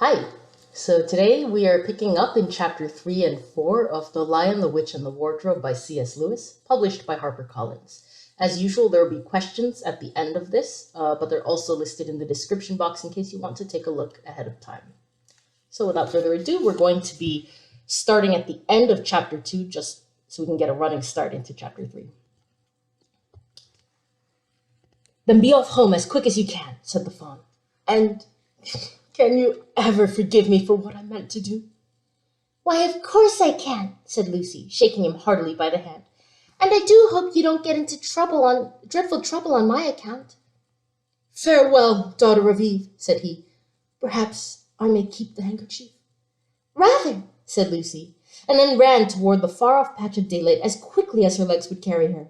Hi! So today we are picking up in chapter 3 and 4 of The Lion, the Witch, and the Wardrobe by C.S. Lewis, published by Harper. As usual, there will be questions at the end of this, but they're also listed in the description box in case you want to take a look ahead of time. So without further ado, we're going to be starting at the end of chapter 2, just so we can get a running start into chapter 3. "Then be off home as quick as you can," said the fawn. "And can you ever forgive me for what I meant to do?" "Why, of course I can," said Lucy, shaking him heartily by the hand. "And I do hope you don't get into dreadful trouble on my account." "Farewell, daughter of Eve," said he. "Perhaps I may keep the handkerchief." "Rather," said Lucy, and then ran toward the far-off patch of daylight as quickly as her legs would carry her.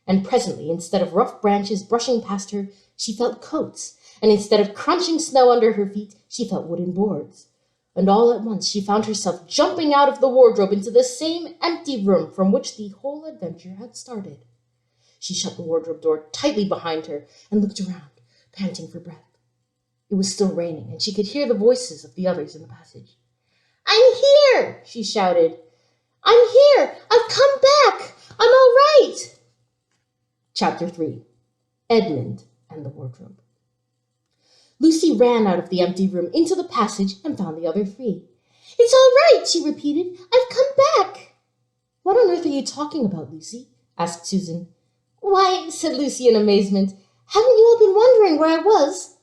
And presently, instead of rough branches brushing past her, she felt coats, and instead of crunching snow under her feet, she felt wooden boards. And all at once she found herself jumping out of the wardrobe into the same empty room from which the whole adventure had started. She shut the wardrobe door tightly behind her and looked around, panting for breath. It was still raining, and she could hear the voices of the others in the passage. "I'm here!" she shouted. "I'm here! I've come back! I'm all right!" Chapter 3. Edmund and the Wardrobe. Lucy ran out of the empty room into the passage and found the other three. "It's all right," she repeated. "I've come back." "What on earth are you talking about, Lucy?" asked Susan. "Why," said Lucy in amazement, "haven't you all been wondering where I was?"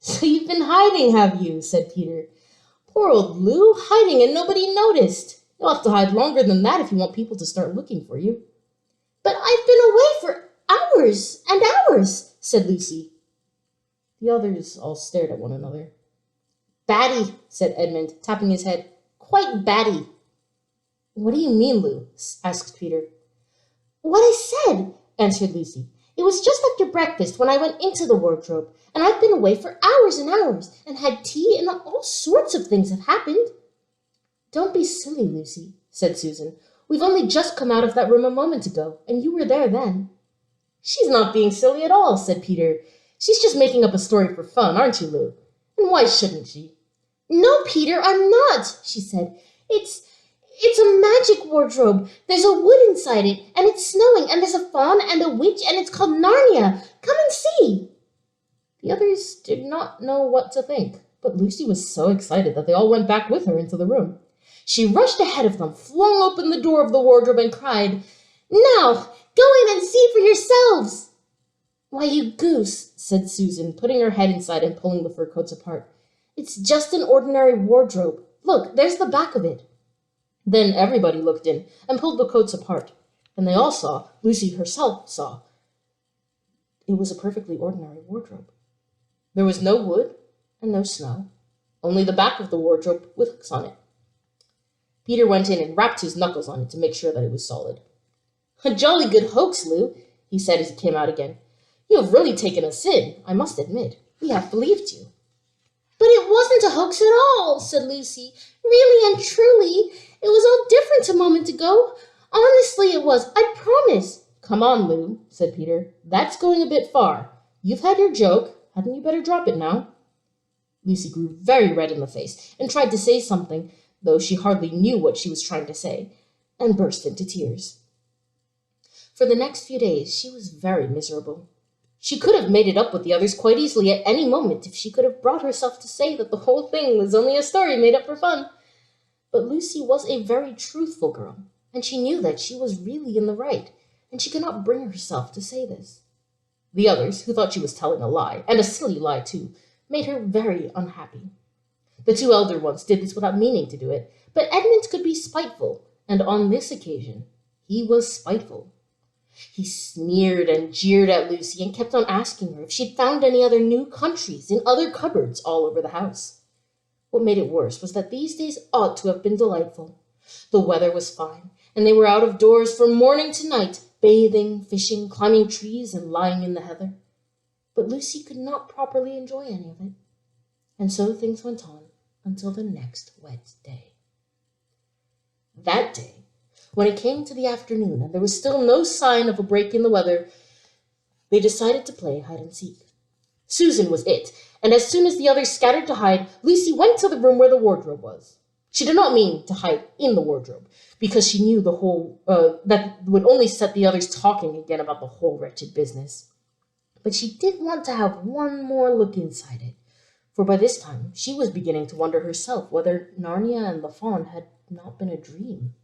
"So you've been hiding, have you?" said Peter. "Poor old Lou, hiding and nobody noticed. You'll have to hide longer than that if you want people to start looking for you." "But I've been away for hours and hours," said Lucy. The others all stared at one another. "Batty," said Edmund, tapping his head. "Quite batty." "What do you mean, Lou?" asked Peter. "What I said," answered Lucy. "It was just after breakfast when I went into the wardrobe, and I've been away for hours and hours, and had tea, and all sorts of things have happened." "Don't be silly, Lucy," said Susan. "We've only just come out of that room a moment ago, and you were there then." "She's not being silly at all," said Peter. "She's just making up a story for fun, aren't you, Lou? And why shouldn't she?" "No, Peter, I'm not," she said. It's a magic wardrobe. There's a wood inside it, and it's snowing, and there's a fawn and a witch, and it's called Narnia. Come and see." The others did not know what to think, but Lucy was so excited that they all went back with her into the room. She rushed ahead of them, flung open the door of the wardrobe, and cried, "Now, go in and see for yourselves." "Why, you goose," said Susan, putting her head inside and pulling the fur coats apart. "It's just an ordinary wardrobe. Look, there's the back of it." Then everybody looked in and pulled the coats apart, and they all saw, Lucy herself saw, it was a perfectly ordinary wardrobe. There was no wood and no snow, only the back of the wardrobe with hooks on it. Peter went in and rapped his knuckles on it to make sure that it was solid. "A jolly good hoax, Lou," he said as he came out again. "You have really taken us in, I must admit. We have believed you." "But it wasn't a hoax at all," said Lucy. "Really and truly, it was all different a moment ago. Honestly, it was, I promise." "Come on, Lou," said Peter. "That's going a bit far. You've had your joke. Hadn't you better drop it now?" Lucy grew very red in the face and tried to say something, though she hardly knew what she was trying to say, and burst into tears. For the next few days she was very miserable. She could have made it up with the others quite easily at any moment if she could have brought herself to say that the whole thing was only a story made up for fun. But Lucy was a very truthful girl, and she knew that she was really in the right, and she could not bring herself to say this. The others, who thought she was telling a lie, and a silly lie too, made her very unhappy. The two elder ones did this without meaning to do it, but Edmund could be spiteful, and on this occasion he was spiteful. He sneered and jeered at Lucy and kept on asking her if she'd found any other new countries in other cupboards all over the house. What made it worse was that these days ought to have been delightful. The weather was fine, and they were out of doors from morning to night, bathing, fishing, climbing trees, and lying in the heather. But Lucy could not properly enjoy any of it. And so things went on until the next wet day. That day, when it came to the afternoon and there was still no sign of a break in the weather, they decided to play hide and seek. Susan was it, And as soon as the others scattered to hide, Lucy went to the room where the wardrobe was. She did not mean to hide in the wardrobe, because she knew that would only set the others talking again about the whole wretched business. But she did want to have one more look inside it, for by this time she was beginning to wonder herself whether Narnia and the Fawn had not been a dream.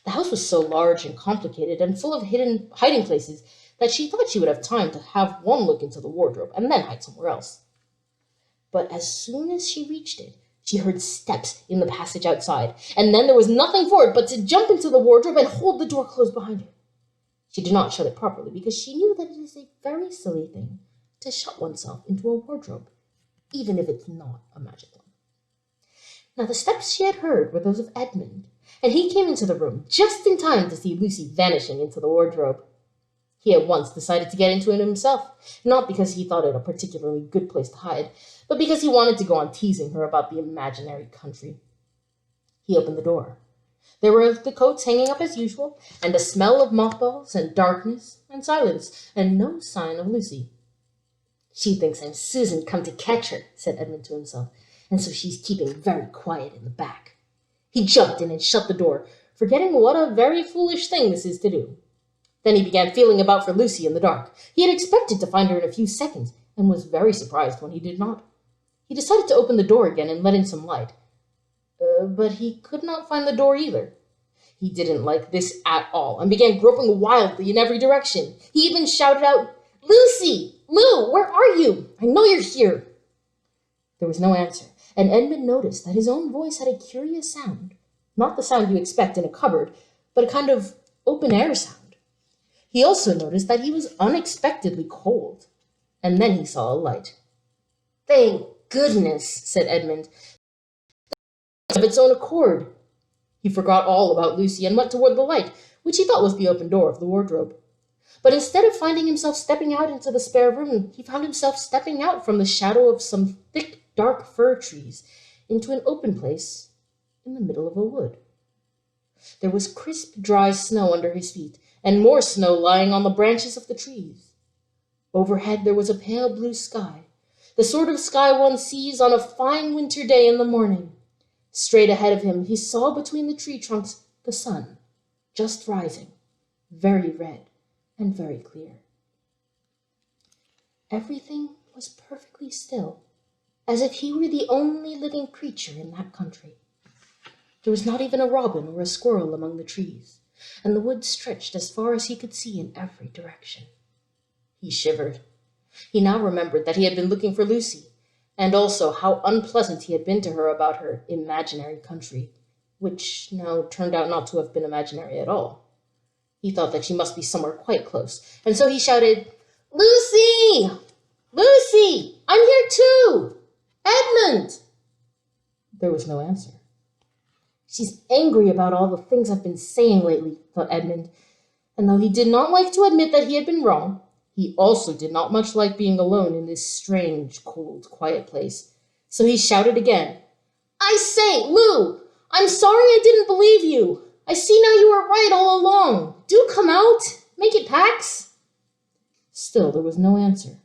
The house was so large and complicated and full of hidden hiding places that she thought she would have time to have one look into the wardrobe and then hide somewhere else. But as soon as she reached it, she heard steps in the passage outside, and then there was nothing for it but to jump into the wardrobe and hold the door closed behind her. She did not shut it properly because she knew that it is a very silly thing to shut oneself into a wardrobe, even if it's not a magic one. Now the steps she had heard were those of Edmund, and he came into the room just in time to see Lucy vanishing into the wardrobe. He at once decided to get into it himself, not because he thought it a particularly good place to hide, but because he wanted to go on teasing her about the imaginary country. He opened the door. There were the coats hanging up as usual, and a smell of mothballs and darkness and silence, and no sign of Lucy. "She thinks I'm Susan come to catch her," said Edmund to himself, "and so she's keeping very quiet in the back." He jumped in and shut the door, forgetting what a very foolish thing this is to do. Then he began feeling about for Lucy in the dark. He had expected to find her in a few seconds, and was very surprised when he did not. He decided to open the door again and let in some light. But he could not find the door either. He didn't like this at all, and began groping wildly in every direction. He even shouted out, "Lucy! Lou, where are you? I know you're here!" There was no answer, and Edmund noticed that his own voice had a curious sound. Not the sound you expect in a cupboard, but a kind of open-air sound. He also noticed that he was unexpectedly cold, and then he saw a light. "Thank goodness," said Edmund, "of its own accord." He forgot all about Lucy and went toward the light, which he thought was the open door of the wardrobe. But instead of finding himself stepping out into the spare room, he found himself stepping out from the shadow of some thick, dark fir trees into an open place in the middle of a wood. There was crisp, dry snow under his feet, and more snow lying on the branches of the trees. Overhead there was a pale blue sky, the sort of sky one sees on a fine winter day in the morning. Straight ahead of him he saw between the tree trunks the sun, just rising, very red and very clear. Everything was perfectly still, as if he were the only living creature in that country. There was not even a robin or a squirrel among the trees, and the wood stretched as far as he could see in every direction. He shivered. He now remembered that he had been looking for Lucy, and also how unpleasant he had been to her about her imaginary country, which now turned out not to have been imaginary at all. He thought that she must be somewhere quite close, and so he shouted, "Lucy! Lucy! I'm here too! Edmund!" There was no answer. "She's angry about all the things I've been saying lately," thought Edmund, and though he did not like to admit that he had been wrong, he also did not much like being alone in this strange, cold, quiet place. So he shouted again, "I say, Lou, I'm sorry I didn't believe you. I see now you were right all along. Do come out. Make it Pax." Still there was no answer.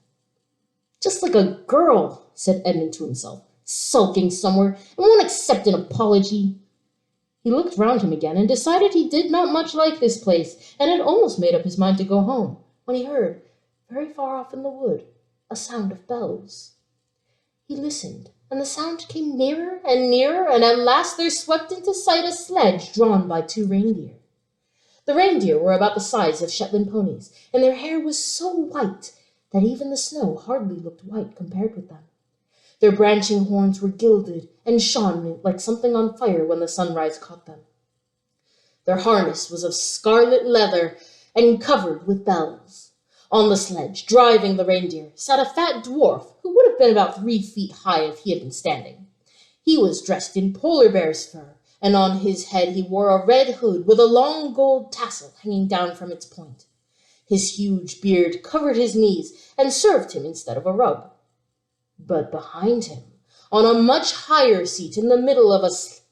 "Just like a girl," said Edmund to himself, "sulking somewhere and won't accept an apology." He looked round him again and decided he did not much like this place, and had almost made up his mind to go home, when he heard, very far off in the wood, a sound of bells. He listened, and the sound came nearer, and at last there swept into sight a sledge drawn by 2 reindeer. The reindeer were about the size of Shetland ponies, and their hair was so white that even the snow hardly looked white compared with them. Their branching horns were gilded and shone like something on fire when the sunrise caught them. Their harness was of scarlet leather and covered with bells. On the sledge, driving the reindeer, sat a fat dwarf who would have been about 3 feet high if he had been standing. He was dressed in polar bear's fur, and on his head he wore a red hood with a long gold tassel hanging down from its point. His huge beard covered his knees and served him instead of a rug. But behind him, on a much higher seat in the middle of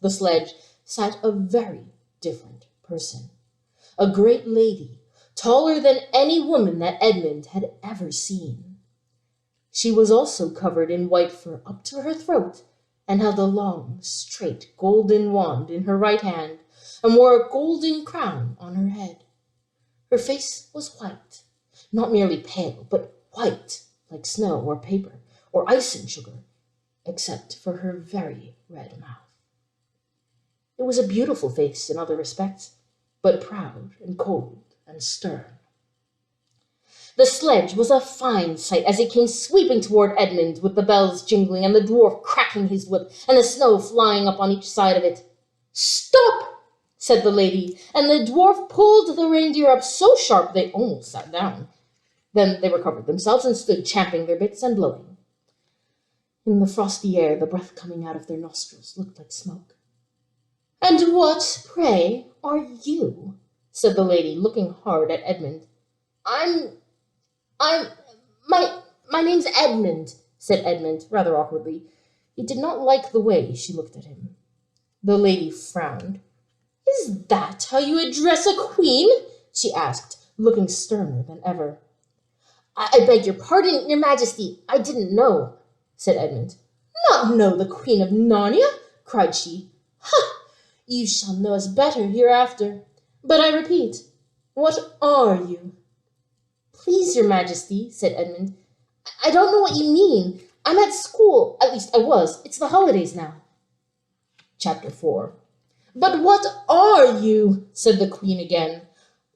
the sledge, sat a very different person. A great lady, taller than any woman that Edmund had ever seen. She was also covered in white fur up to her throat, and held a long, straight, golden wand in her right hand, and wore a golden crown on her head. Her face was white, not merely pale, but white, like snow or paper, or ice and sugar, except for her very red mouth. It was a beautiful face in other respects, but proud and cold and stern. The sledge was a fine sight as it came sweeping toward Edmund, with the bells jingling and the dwarf cracking his whip and the snow flying up on each side of it. "Stop!" said the lady, and the dwarf pulled the reindeer up so sharp they almost sat down. Then they recovered themselves and stood champing their bits and blowing. In the frosty air, the breath coming out of their nostrils looked like smoke. "And what, pray, are you?" said the lady, looking hard at Edmund. My name's Edmund," said Edmund, rather awkwardly. He did not like the way she looked at him. The lady frowned. "Is that how you address a queen?" she asked, looking sterner than ever. I beg your pardon, your majesty, I didn't know," said Edmund. "Not know the Queen of Narnia?" cried she. "Ha! You shall know us better hereafter. But I repeat, what are you?" "Please, your majesty," said Edmund, "I don't know what you mean. I'm at school. At least I was. It's the holidays now." Chapter 4. "But what are you?" said the queen again.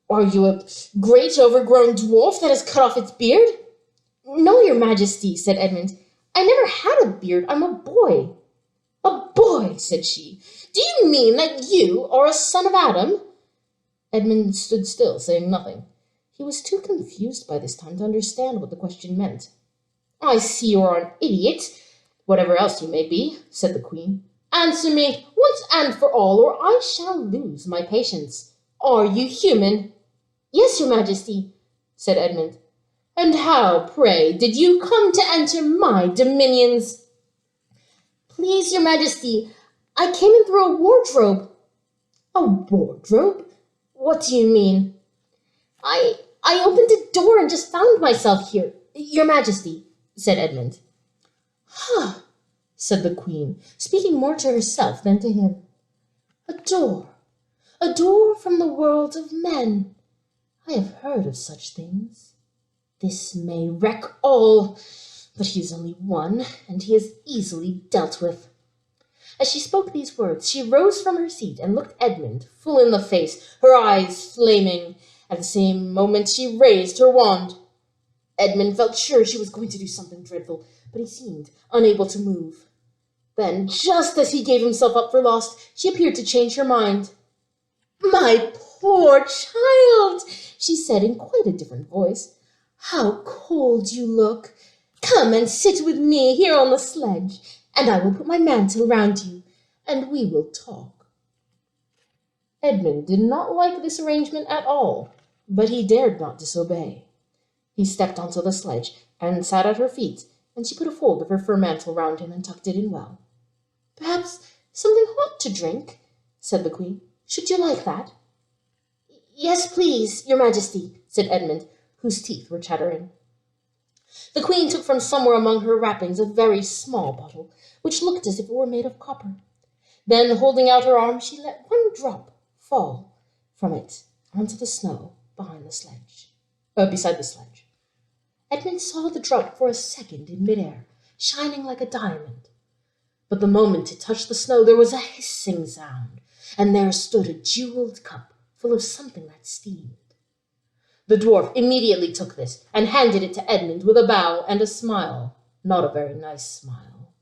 "Are you a great overgrown dwarf that has cut off its beard?" "No, your majesty," said Edmund. "I never had a beard. I'm a boy." "A boy," said she. "Do you mean that you are a son of Adam?" Edmund stood still, saying nothing. He was too confused by this time to understand what the question meant. "I see you are an idiot, whatever else you may be," said the queen. "Answer me once and for all, or I shall lose my patience. Are you human?" "Yes, your majesty," said Edmund. "And how, pray, did you come to enter my dominions?" "Please, your majesty, I came in through a wardrobe." "A wardrobe? What do you mean?" I opened a door and just found myself here, your majesty," said Edmund. "Huh," said the queen, speaking more to herself than to him. A door from the world of men. I have heard of such things. This may wreck all, but he is only one, and he is easily dealt with." As she spoke these words, she rose from her seat and looked Edmund full in the face, her eyes flaming. At the same moment she raised her wand. Edmund felt sure she was going to do something dreadful, but he seemed unable to move. Then, just as he gave himself up for lost, she appeared to change her mind. "My poor child," she said in quite a different voice. "How cold you look. Come and sit with me here on the sledge, and I will put my mantle round you, and we will talk." Edmund did not like this arrangement at all, but he dared not disobey. He stepped onto the sledge and sat at her feet, and she put a fold of her fur mantle round him and tucked it in well. "Perhaps something hot to drink," said the queen. "Should you like that?" "Yes, please, your majesty," said Edmund, whose teeth were chattering. The queen took from somewhere among her wrappings a very small bottle, which looked as if it were made of copper. Then, holding out her arm, she let one drop fall from it onto the snow beside the sledge. Edmund saw the drop for a second in midair, shining like a diamond. But the moment it touched the snow, there was a hissing sound, and there stood a jeweled cup full of something that steamed. The dwarf immediately took this and handed it to Edmund with a bow and a smile, not a very nice smile.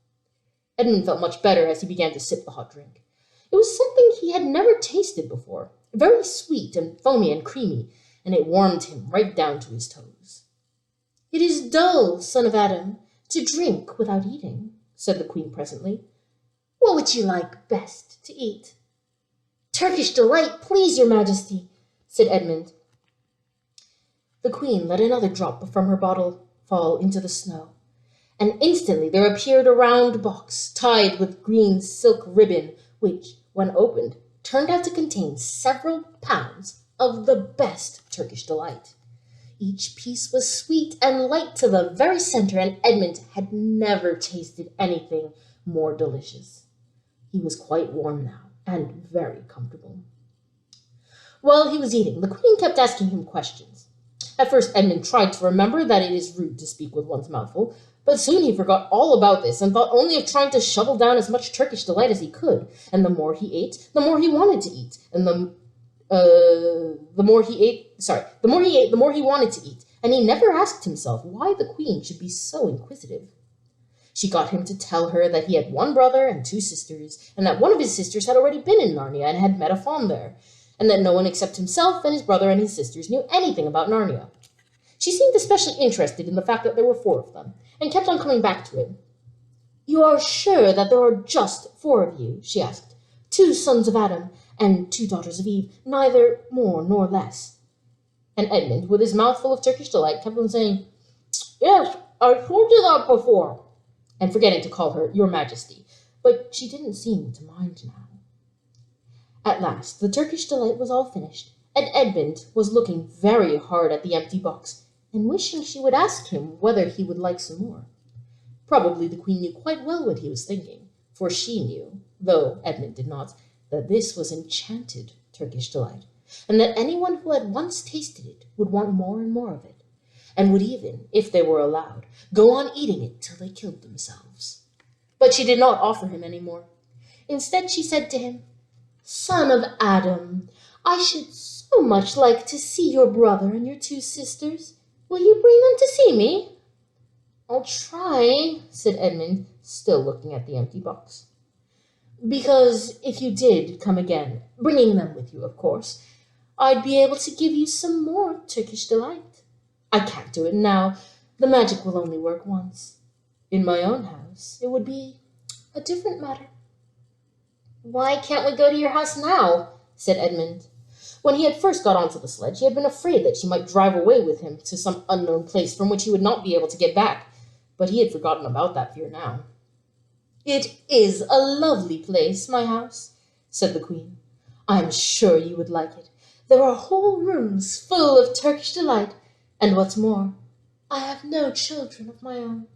Edmund felt much better as he began to sip the hot drink. It was something he had never tasted before, very sweet and foamy and creamy, and it warmed him right down to his toes. "It is dull, son of Adam, to drink without eating," said the queen presently. "What would you like best to eat?" "Turkish delight, please, your majesty," said Edmund. The queen let another drop from her bottle fall into the snow, and instantly there appeared a round box tied with green silk ribbon, which, when opened, turned out to contain several pounds of the best Turkish delight. Each piece was sweet and light to the very center, and Edmund had never tasted anything more delicious. He was quite warm now, and very comfortable. While he was eating, the queen kept asking him questions. At first, Edmund tried to remember that it is rude to speak with one's mouth full, but soon he forgot all about this and thought only of trying to shovel down as much Turkish delight as he could. And the more he ate, the more he wanted to eat, and the more he ate, the more he wanted to eat, and he never asked himself why the queen should be so inquisitive. She got him to tell her that he had one brother and two sisters, and that one of his sisters had already been in Narnia and had met a fawn there, and that no one except himself and his brother and his sisters knew anything about Narnia. She seemed especially interested in the fact that there were 4 of them, and kept on coming back to it. "You are sure that there are just 4 of you?" she asked. "2 sons of Adam and 2 daughters of Eve, neither more nor less." And Edmund, with his mouth full of Turkish delight, kept on saying, "Yes, I told you that before," and forgetting to call her Your Majesty, but she didn't seem to mind now. At last, the Turkish delight was all finished, and Edmund was looking very hard at the empty box, and wishing she would ask him whether he would like some more. Probably the queen knew quite well what he was thinking, for she knew, though Edmund did not, that this was enchanted Turkish delight, and that anyone who had once tasted it would want more and more of it, and would even, if they were allowed, go on eating it till they killed themselves. But she did not offer him any more. Instead, she said to him, "Son of Adam, I should so much like to see your brother and your 2 sisters. Will you bring them to see me?" "I'll try," said Edmund, still looking at the empty box. "Because if you did come again, bringing them with you, of course, I'd be able to give you some more Turkish delight. I can't do it now. The magic will only work once. In my own house, it would be a different matter." "Why can't we go to your house now?" said Edmund. When he had first got onto the sledge, he had been afraid that she might drive away with him to some unknown place from which he would not be able to get back, but he had forgotten about that fear now. "It is a lovely place, my house," said the queen. "I am sure you would like it. There are whole rooms full of Turkish delight, and what's more, I have no children of my own.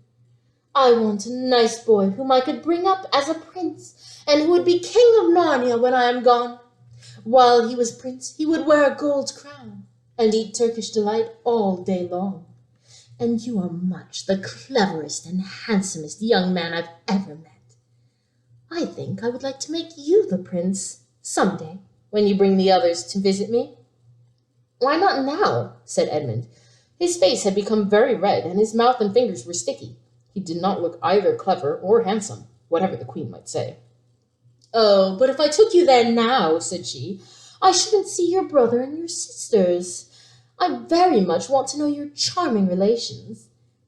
I want a nice boy whom I could bring up as a prince, and who would be king of Narnia when I am gone. While he was prince, he would wear a gold crown and eat Turkish delight all day long. And you are much the cleverest and handsomest young man I've ever met. I think I would like to make you the prince some day when you bring the others to visit me." "Why not now?" said Edmund. His face had become very red, and his mouth and fingers were sticky. He did not look either clever or handsome, whatever the queen might say. "Oh, but if I took you there now," said she, "I shouldn't see your brother and your sisters. I very much want to know your charming relations.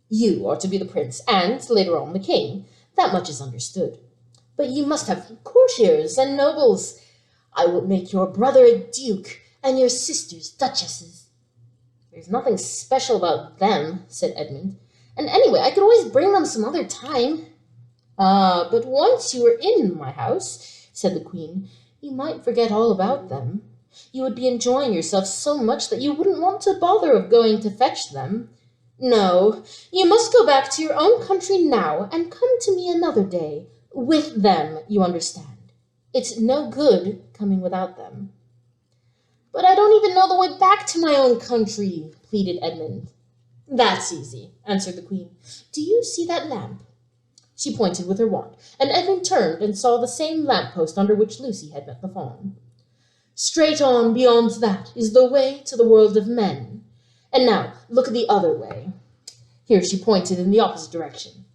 You are to be the prince, and, later on, the king. That much is understood. But you must have courtiers and nobles. I will make your brother a duke, and your sisters duchesses." "There's nothing special about them," said Edmund. "And anyway, I could always bring them some other time." "Ah, but once you were in my house," said the queen, "you might forget all about them. You would be enjoying yourself so much that you wouldn't want to bother of going to fetch them. No, you must go back to your own country now and come to me another day. With them, you understand. It's no good coming without them." "But I don't even know the way back to my own country," pleaded Edmund. "That's easy," answered the queen. "Do you see that lamp?" She pointed with her wand, and Edmund turned and saw the same lamp-post under which Lucy had met the fawn. "Straight on beyond that is the way to the world of men. And now look the other way." Here she pointed in the opposite direction.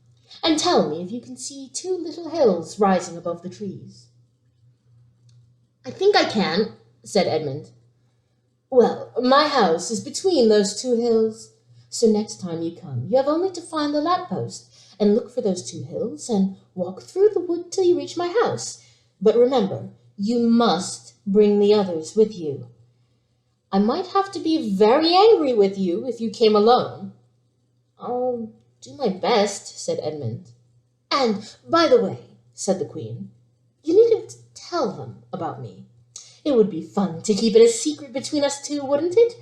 "And tell me if you can see 2 little hills rising above the trees." "I think I can," said Edmund. "Well, my house is between those 2 hills. So next time you come, you have only to find the lamp-post, and look for those 2 hills, and walk through the wood till you reach my house. But remember, you must bring the others with you. I might have to be very angry with you if you came alone." "I'll do my best," said Edmund. "And, by the way," said the queen, "you needn't tell them about me. It would be fun to keep it a secret between us 2, wouldn't it?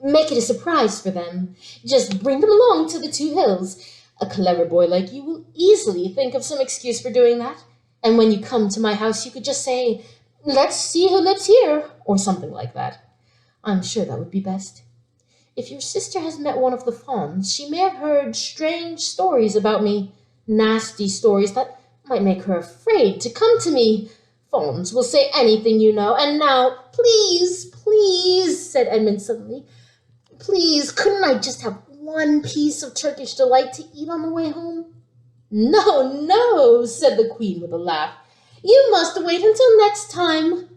Make it a surprise for them. Just bring them along to the 2 hills. A clever boy like you will easily think of some excuse for doing that. And when you come to my house, you could just say, 'Let's see who lives here,' or something like that. I'm sure that would be best. If your sister has met one of the fawns, she may have heard strange stories about me. Nasty stories that might make her afraid to come to me. Fawns will say anything, you know. And now, please, said Edmund suddenly, please, couldn't I just have one piece of Turkish delight to eat on the way home?" No, said the Queen with a laugh. "You must wait until next time."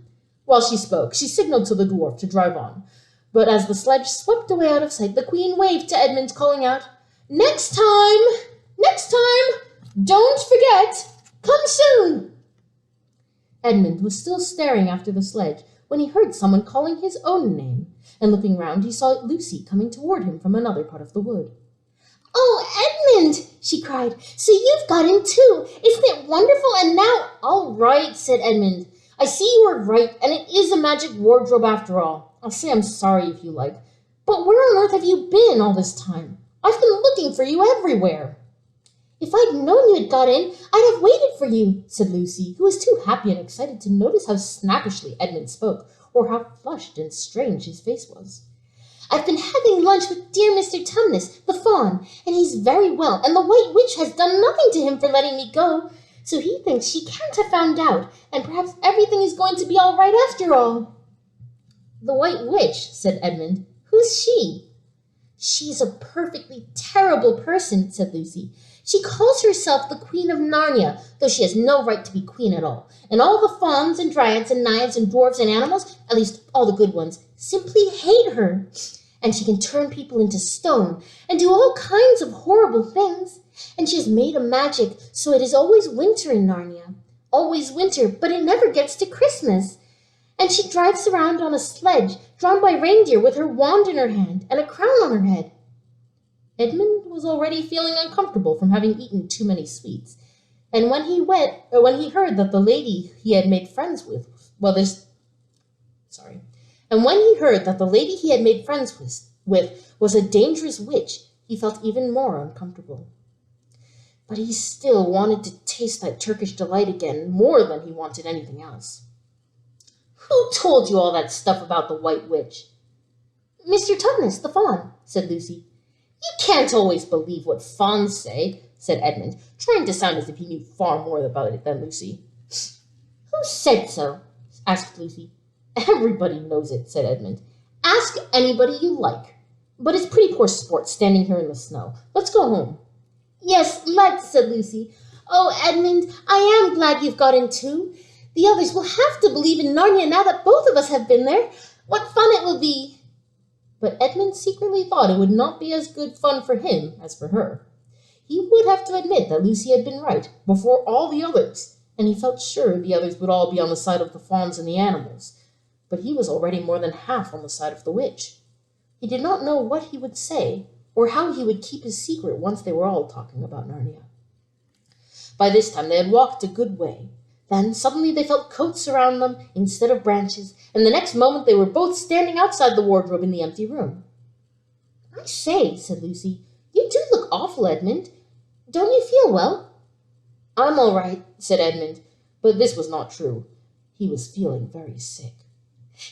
While she spoke, she signaled to the dwarf to drive on. But as the sledge swept away out of sight, the Queen waved to Edmund, calling out, Next time, don't forget, come soon." Edmund was still staring after the sledge when he heard someone calling his own name, and looking round he saw Lucy coming toward him from another part of the wood. "Oh, Edmund," she cried, "so you've got in too. Isn't it wonderful? And now—" "All right," said Edmund. "I see you were right, and it is a magic wardrobe after all. I'll say I'm sorry if you like. But where on earth have you been all this time? I've been looking for you everywhere." "If I'd known you had got in, I'd have waited for you," said Lucy, who was too happy and excited to notice how snappishly Edmund spoke, or how flushed and strange his face was. "I've been having lunch with dear Mr. Tumnus, the fawn, and he's very well, and the White Witch has done nothing to him for letting me go, so he thinks she can't have found out, and perhaps everything is going to be all right after all." "The White Witch," said Edmund. "Who's she?" "She's a perfectly terrible person," said Lucy. "She calls herself the Queen of Narnia, though she has no right to be queen at all. And all the fauns and dryads and naiads and dwarves and animals, at least all the good ones, simply hate her. And she can turn people into stone and do all kinds of horrible things. And she has made a magic so it is always winter in Narnia. Always winter, but it never gets to Christmas. And she drives around on a sledge drawn by reindeer with her wand in her hand and a crown on her head." Edmund was already feeling uncomfortable from having eaten too many sweets, and when he heard that the lady he had made friends with, was a dangerous witch, he felt even more uncomfortable. But he still wanted to taste that Turkish delight again more than he wanted anything else. "Who told you all that stuff about the White Witch?" "Mr. Tumnus, the fawn," said Lucy. "You can't always believe what fawns say," said Edmund, trying to sound as if he knew far more about it than Lucy. "Who said so?" asked Lucy. "Everybody knows it," said Edmund. "Ask anybody you like. But it's pretty poor sport standing here in the snow. Let's go home." "Yes, let's," said Lucy. "Oh, Edmund, I am glad you've got in too. The others will have to believe in Narnia now that both of us have been there. What fun it will be!" But Edmund secretly thought it would not be as good fun for him as for her. He would have to admit that Lucy had been right before all the others, and he felt sure the others would all be on the side of the fawns and the animals. But he was already more than half on the side of the witch. He did not know what he would say, or how he would keep his secret once they were all talking about Narnia. By this time they had walked a good way. Then suddenly they felt coats around them instead of branches, and the next moment they were both standing outside the wardrobe in the empty room. "I say," said Lucy, "you do look awful, Edmund. Don't you feel well?" "I'm all right," said Edmund, but this was not true. He was feeling very sick.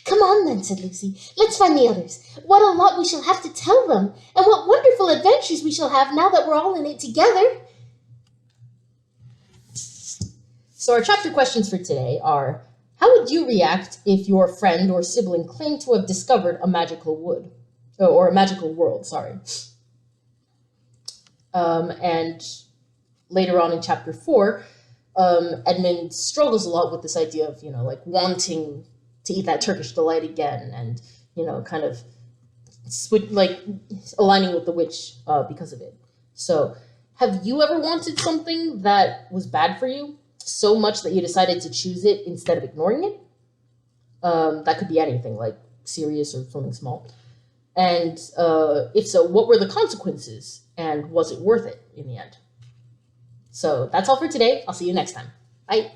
"Come on then," said Lucy. "Let's find the others. What a lot we shall have to tell them, and what wonderful adventures we shall have now that we're all in it together." So our chapter questions for today are, how would you react if your friend or sibling claimed to have discovered a magical world, and later on in chapter 4, Edmund struggles a lot with this idea of, wanting to eat that Turkish delight again and, kind of aligning with the witch because of it. So have you ever wanted something that was bad for you so much that you decided to choose it instead of ignoring it? That could be anything, like serious or something small. And if so, what were the consequences? And was it worth it in the end? So that's all for today. I'll see you next time. Bye.